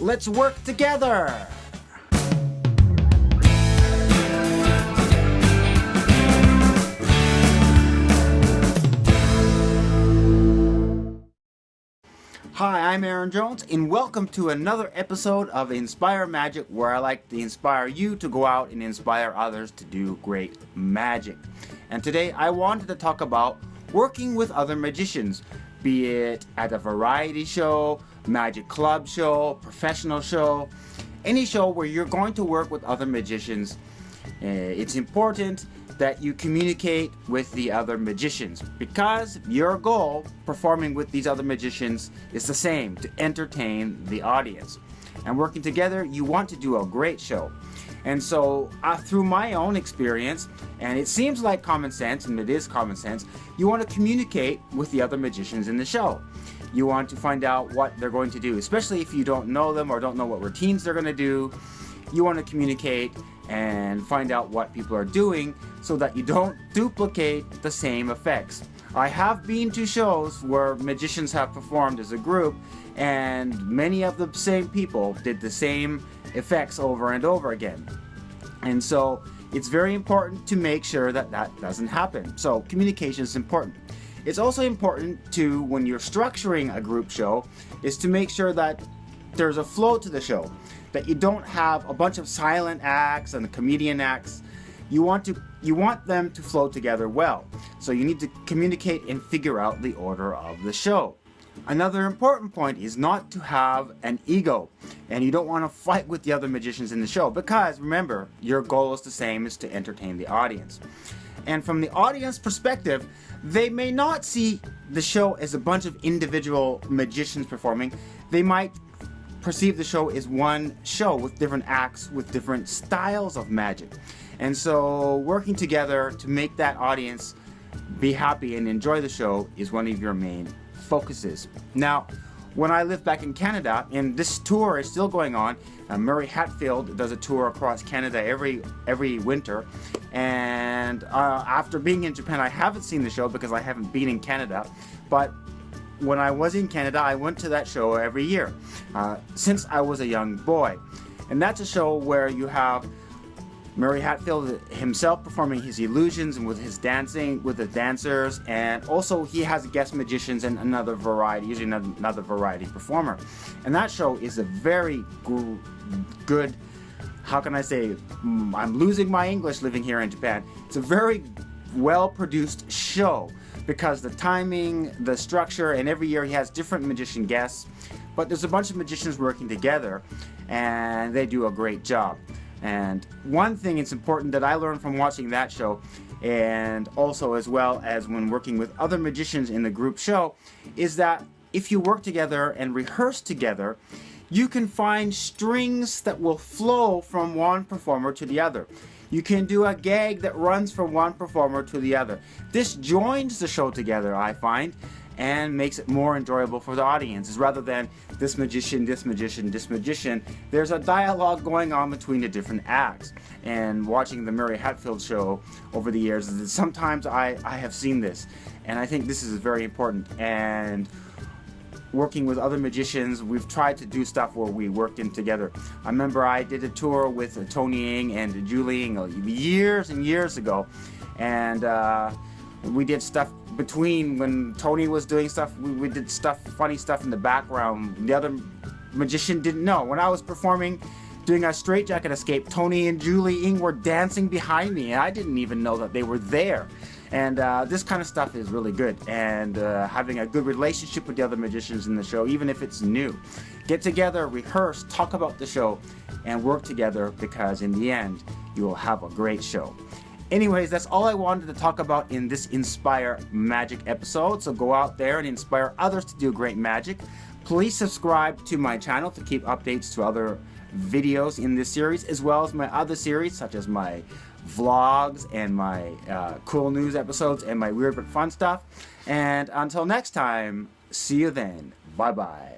Let's work together! Hi, I'm Aaron Jones, and welcome to another episode of Inspire Magic, where I like to inspire you to go out and inspire others to do great magic. And today I wanted to talk about working with other magicians, be it at a variety show, magic club show, professional show, any show where you're going to work with other magicians. It's important that you communicate with the other magicians, because your goal performing with these other magicians is the same: to entertain the audience. And working together, you want to do a great show. And so through my own experience, and it seems like common sense, and it is common sense, you want to communicate with the other magicians in the show. You want to find out what they're going to do, especially if you don't know them or don't know what routines they're going to do. You want to communicate and find out what people are doing so that you don't duplicate the same effects. I have been to shows where magicians have performed as a group, and many of the same people did the same effects over and over again. And so it's very important to make sure that that doesn't happen. So communication is important. It's also important to, when you're structuring a group show, is to make sure that there's a flow to the show, that you don't have a bunch of silent acts and comedian acts. You want them to flow together well. So you need to communicate and figure out the order of the show. Another important point is not to have an ego, and you don't want to fight with the other magicians in the show, because remember, your goal is the same: is to entertain the audience. And from the audience perspective, they may not see the show as a bunch of individual magicians performing. They might perceive the show as one show with different acts, with different styles of magic. And so working together to make that audience be happy and enjoy the show is one of your main focuses. Now, when I lived back in Canada, and this tour is still going on, Murray Hatfield does a tour across Canada every winter. And after being in Japan, I haven't seen the show because I haven't been in Canada. But when I was in Canada, I went to that show every year since I was a young boy. And that's a show where you have Murray Hatfield himself performing his illusions and with his dancing with the dancers, and also he has guest magicians and another variety, usually another variety performer. And that show is a very good, how can I say, I'm losing my English living here in Japan. It's a very well produced show, because the timing, the structure, and every year he has different magician guests, but there's a bunch of magicians working together and they do a great job. And one thing it's important that I learned from watching that show, and also as well as when working with other magicians in the group show, is that if you work together and rehearse together, you can find strings that will flow from one performer to the other. You can do a gag that runs from one performer to the other. This joins the show together, I find, and makes it more enjoyable for the audience, rather than this magician, this magician, this magician. There's a dialogue going on between the different acts. And watching the Murray Hatfield show over the years, sometimes I have seen this, and I think this is very important. And working with other magicians, we've tried to do stuff where we worked in together. I remember I did a tour with Tony Ng and Julie Ng years and years ago, and we did stuff between when Tony was doing stuff. We did stuff, funny stuff in the background. The other magician didn't know. When I was performing, doing a straitjacket escape, Tony and Julie Ng were dancing behind me, and I didn't even know that they were there. And this kind of stuff is really good, and having a good relationship with the other magicians in the show, even if it's new. Get together, rehearse, talk about the show, and work together, because in the end, you will have a great show. Anyways, that's all I wanted to talk about in this Inspire Magic episode. So go out there and inspire others to do great magic. Please subscribe to my channel to keep updates to other videos in this series, as well as my other series, such as my vlogs and my cool news episodes and my weird but fun stuff. And until next time, see you then. Bye bye.